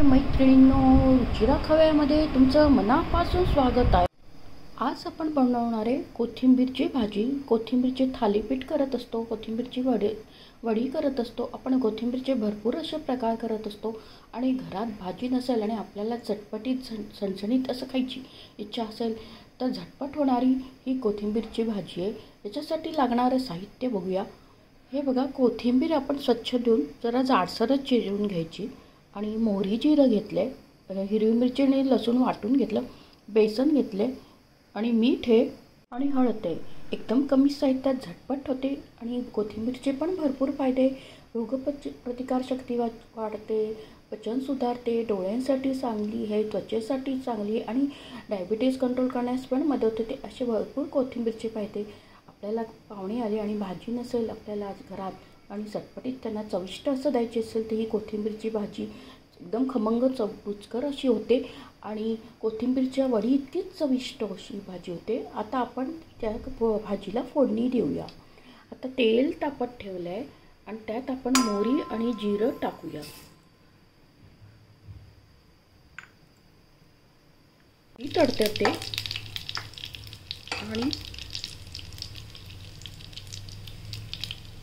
मैत्रिणींनो, रुचिरा खव्यामध्ये तुमचं मनापासून स्वागत आहे। आज आपण बनवणार आहे कोथिंबीरची भाजी। कोथिंबीरचे थालीपीठ करत असतो, कोथिंबीरची वडी करत असतो, आपण कोथिंबीरचे भरपूर असे प्रकार करत असतो। आणि घरात भाजी नसेल आणि आपल्याला चटपटीत सणसणीत असं खायची इच्छा असेल तर झटपट होणारी ही कोथिंबीरची भाजी आहे। याच्यासाठी लागणारं साहित्य बघूया। हे बघा, कोथिंबीर आपण स्वच्छ धुवून जरा जाडसरच चिरून घ्यायची आणि मोहरी जिरं घेतले, हिरवी मिरची आणि लसूण वाटून घेतलं, बेसन घेतले आणि मीठ आहे आणि हळद आहे। एकदम कमी साहित्यात झटपट होते आणि कोथिंबीरचे पण भरपूर फायदे। रोगप्रतिकारशक्ती वाढते, पचन सुधारते, डोळ्यांसाठी चांगली आहे, त्वचेसाठी चांगली आणि डायबिटीज कंट्रोल करण्यास पण मदत होते। असे भरपूर कोथिंबीरचे फायदे। आपल्याला पाहुणे आले आणि भाजी नसेल आपल्याला आज घरात आणि चटपटीत त्यांना चविष्ट असं द्यायची असेल तर ही कोथिंबीरची भाजी एकदम खमंग रुचकर अशी होते आणि कोथिंबीरच्या वडी इतकीच चविष्ट अशी भाजी होते। आता आपण त्या भाजीला फोडणी देऊया। आता तेल तापत ठेवलं आहे आणि त्यात आपण मोहरी आणि जिरं टाकूया। ही तडतडते आणि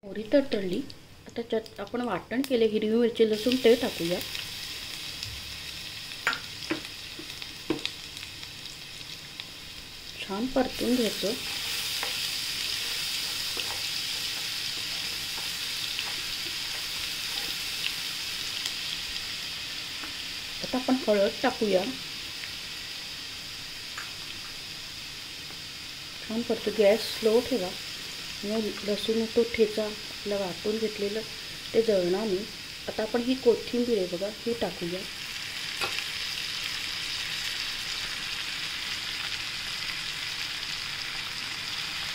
मोहरी तडतडली। आता त्यात आपण वाटण केले हिरवी मिरची लसूण ते टाकूया। छान परतून घ्यायचं। आता आपण हळद टाकूया। छान परतू, गॅस स्लो ठेवा। लसूण तो ठेचा आपला वाटून घेतलेलं ते जळणार नाही। आता आपण ही कोथिंबीर आहे बघा, ही टाकूया।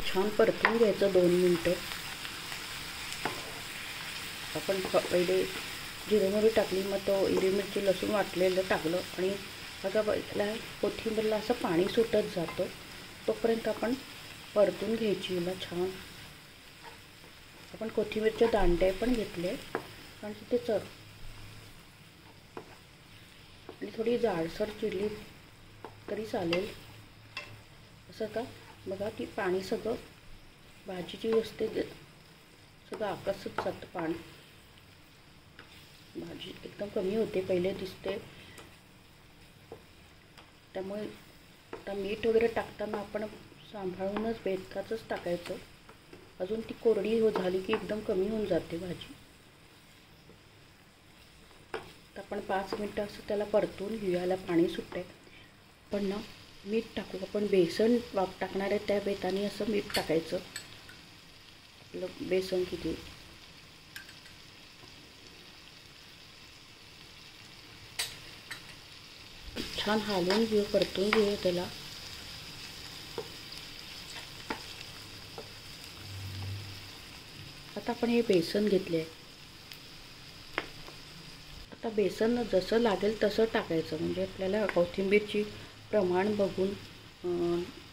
छान परतून घ्यायचं 2 मिनिटं। आपण पहिले जिरे मोहरी टाकली, मग तो हिरवी मिरची लसूण वाटलेलं टाकलं आणि बघा बघा कोथिंबीरला असं पाणी सुटत जातं, तोपर्यंत आपण परतून घ्यायची हिला छान। आपण कोथिंबीरचे दांडे पण घेतले आणि ते आणि थोडी जाडसर चिरली तरी चालेल। असं का बघा की पाणी सगळं भाजीची असते सगळं आकसत जातं पाणी, भाजी एकदम कमी होते पहिले दिसते। त्यामुळे आता मीठ वगैरे टाकताना आपण सांभाळूनच बेतकाचंच टाकायचं, अजून ती कोरडी झाली की एकदम कमी होऊन जाते भाजी। तर आपण 5 मिनटं असं त्याला परतून घेऊया, पाणी सुटते। पण ना मीठ टाकू, आपण बेसन टाकणार आहे त्या बेताने असं मीठ टाकायचं। आपलं बेसन किती छान हलवून घेऊ, परतून घेऊ त्याला। आता आपण हे बेसन घेतले, आता बेसन जसं लागेल तसं टाकायचं, म्हणजे आपल्याला कोथिंबीरची प्रमाण बघून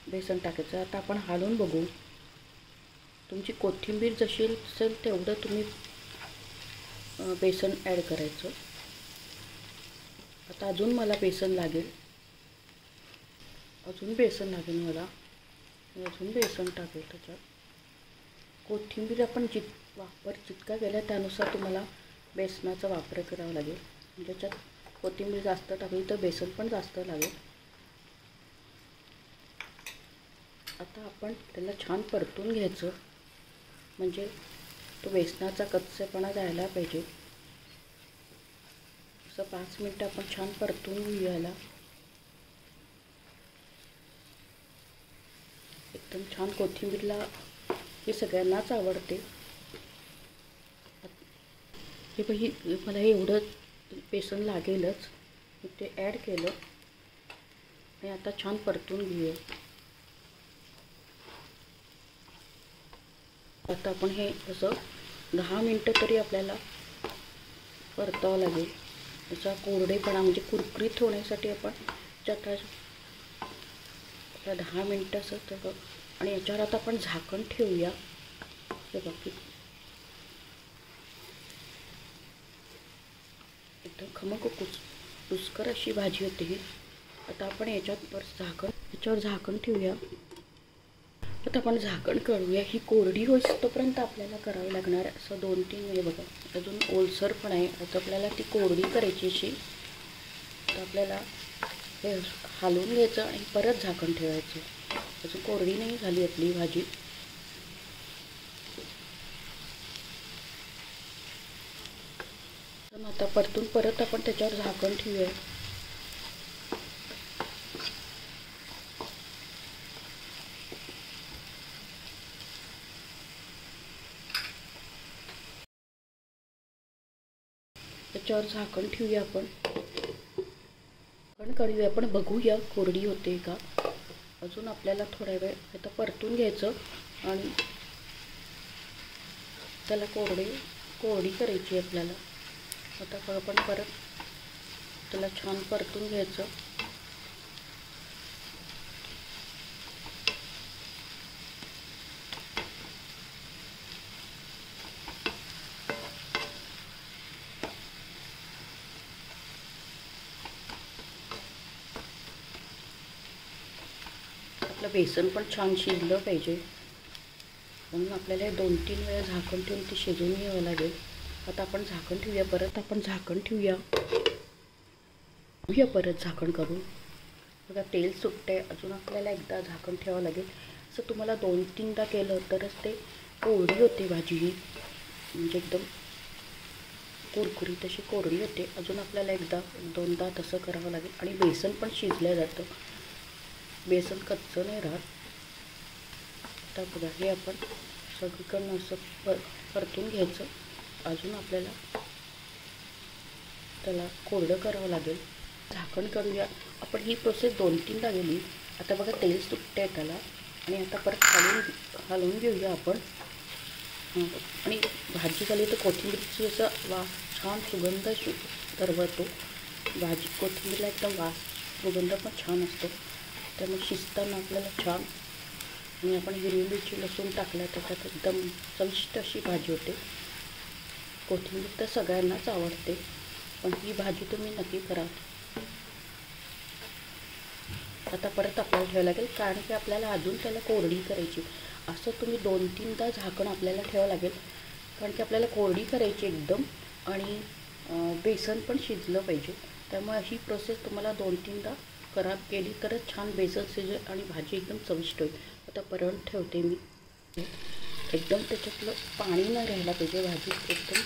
बेसन टाकायचं। आता आपण हलवून बघू, तुमची कोथिंबीर जशी असेल तेवढं तुम्ही बेसन ॲड करायचं। आता अजून मला बेसन लागेल, अजून बेसन लागेल मला, अजून बेसन टाकेल त्याच्यात। कोथिंबीर आपण जितका केला त्यानुसार तुम्हाला बेसनाचा वापर करावा लागेल। त्याच्यात कोथिंबीर जास्त टाकली तर बेसन पण जास्त लागेल। आता आपण त्याला छान परतून घ्यायचं, म्हणजे तो बेसनाचा कच्चेपणा जायला पाहिजे। असं 5 मिनटं आपण छान परतून घेऊया। एकदम छान कोथिंबीरला हे सगळ्यांनाच आवडते। हे बघी मला हे एवढं बेसन लागेलच, मी ते ॲड केलं आणि आता छान परतून घेऊया। आता आपण हे असं 10 मिनटं तरी आपल्याला परतावं लागेल। त्याचा कोरडेपणा म्हणजे कुरकुरीत होण्यासाठी आपण त्यात 10 मिनटं असं तर, आणि याच्यावर आता आपण झाकण ठेवूया। हे बघा एकदम खमंग रुचकर अशी भाजी होते ही. आता आपण याच्यावर झाकण ठेवूया. आता आपण झाकण काढूया. ही कोरडी होईस्तोपर्यंत आपल्याला करावी लागणार असं 2-3 वेळे बघा. अजून ओलसर पण आहे. आता आपल्याला ती कोरडी करायची अशी. तर आपल्याला हे हलवून घ्यायचं आणि परत झाकण ठेवायचं. अजून कोरडी नाही झाली आपली भाजी. तर आता परत आपण त्याच्यावर झाकण ठेवूया. त्याच्यावर झाकण ठेवूया आपण. काढूया आपण, बघूया कोरडी होते का. अजून आपल्याला थोडा वेळ आता परतून घ्यायचं आणि त्याला कोरडी करायची आपल्याला. आता आपण परत त्याला छान परतून घ्यायचं. आपलं बेसन पण छान शिजलं पाहिजे म्हणून आपल्याला 2-3 वेळा झाकण ठेवून ते शिजवून घ्यावं लागेल. आता आपण झाकण ठेवूया. परत झाकण करून बघा तेल सुटते. अजून आपल्याला एकदा झाकण ठेवावं लागेल. असं तुम्हाला 2-3दा केलं तरच ते कोरडी होते भाजी ही, म्हणजे एकदम कुरकुरीत अशी कोरडी होते. अजून आपल्याला 1-2दा तसं करावं लागेल. आणि बेसन पण शिजलं जातं, बेसन कच्चं नाही राहत. आता बघा हे आपण सगळीकडनं असं परतून घ्यायचं. अजून आपल्याला त्याला कोरडं करावं लागेल. झाकण काढूया. आपण ही प्रोसेस 2-3दा गेली. आता बघा तेल सुटते त्याला आणि आता परत हलवून घेऊया आपण. आणि भाजी झाली तर कोथिंबीरची असा वास छान सुगंध दरवळतो. कोथिंबीरला एकदम वास सुगंध पण छान असतो. त्यामुळे शिजताना आपल्याला छान. आणि आपण हिरवी मिरची लसूण टाकल्या तर त्यात एकदम चविष्ट अशी भाजी होते. कोथिंबीर तर सगळ्यांनाच आवडते, पण ही भाजी तुम्ही नक्की करा. आता परत आपल्याला ठेवावं लागेल, कारण की आपल्याला अजून त्याला कोरडी करायची. असं तुम्ही 2-3दा झाकण आपल्याला ठेवावं लागेल, कारण की आपल्याला कोरडी करायची एकदम. आणि बेसन पण शिजलं पाहिजे. त्यामुळे ही प्रोसेस तुम्हाला 2-3दा केली तरच छान बेसन शिजेल आणि भाजी एकदम चविष्ट होईल. आता परत ठेवते मी. एकदम त्याच्यातलं पाणी न राहायला पाहिजे भाजी एकदम.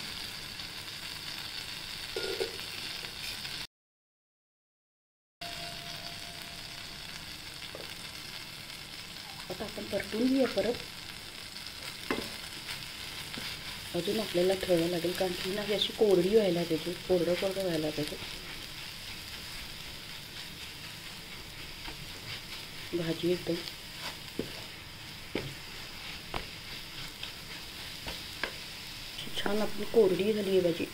आता आपण परतून घेऊया परत. अजून आपल्याला ठेवावं लागेल, कारण की ना ही अशी कोरडी व्हायला पाहिजे, कोरडं व्हायला पाहिजे भाजी एकदम. छान आपली कोरडी झाली आहे भाजी.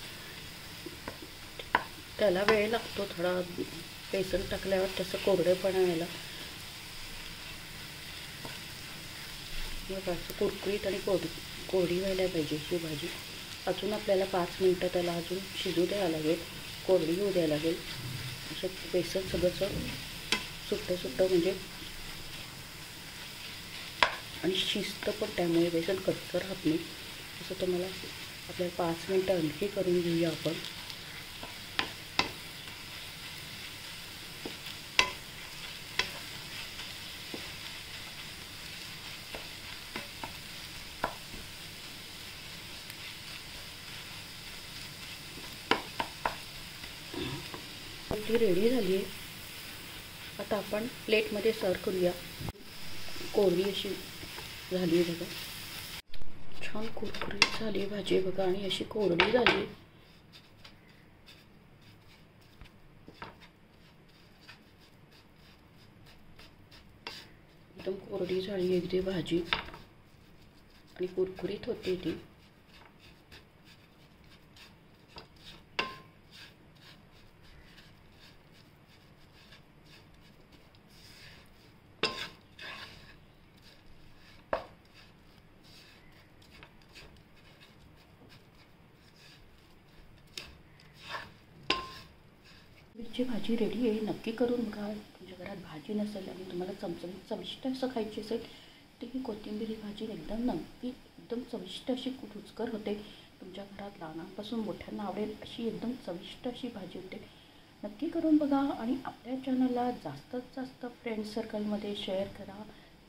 त्याला वेळ लागतो थोडा, बेसन टाकल्यावर त्याचं कोरडेपणा यायला. मग असं कुरकुरीत आणि कोरडी व्हायला पाहिजे ही भाजी. अजून आपल्याला 5 मिनटं त्याला अजून शिजू द्यावं लागेल, कोरडी होऊ द्यावं लागेल. असं बेसन सगळंच सुट्टं म्हणजे. आणि शिजतं पण त्यामुळे बेसन कच्चं राहत नाही. असं तुम्हाला आपल्याला 5 मिनटं आणखी करून घेऊया आपण. ती रेडी झाली आहे. आता आपण प्लेटमध्ये सर्व करूया. कोरडी अशी झाली आहे बघा, छान कुरकुरीत झाली आहे भाजी बघा. आणि अशी कोरडी झाली, एकदम कोरडी झाली अगदी भाजी आणि कुरकुरीत होते ती. कोथिंबीरची भाजी रेडी आहे. नक्की करून बघा. तुमच्या घरात भाजी नसेल आणि तुम्हाला चमचमीत चविष्ट असं खायची असेल तर ही कोथिंबीर भाजी एकदम चविष्ट अशी रुचकर होते. तुमच्या घरात लहानांपासून मोठ्यांना आवडेल अशी एकदम चविष्ट अशी भाजी होते. नक्की करून बघा आणि आपल्या चॅनलला जास्तीत जास्त फ्रेंड सर्कलमध्ये शेअर करा.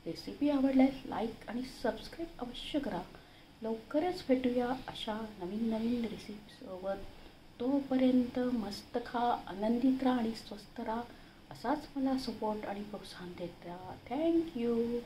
रेसिपी आवडल्यास लाईक आणि सबस्क्राईब अवश्य करा. लवकरच भेटूया अशा नवीन रेसिपीसोबत. तोपर्यंत मस्त खा, आनंदित राहा आणि स्वस्थ राहा. असाच मला सपोर्ट आणि प्रोत्साहन देत राहा. थँक्यू.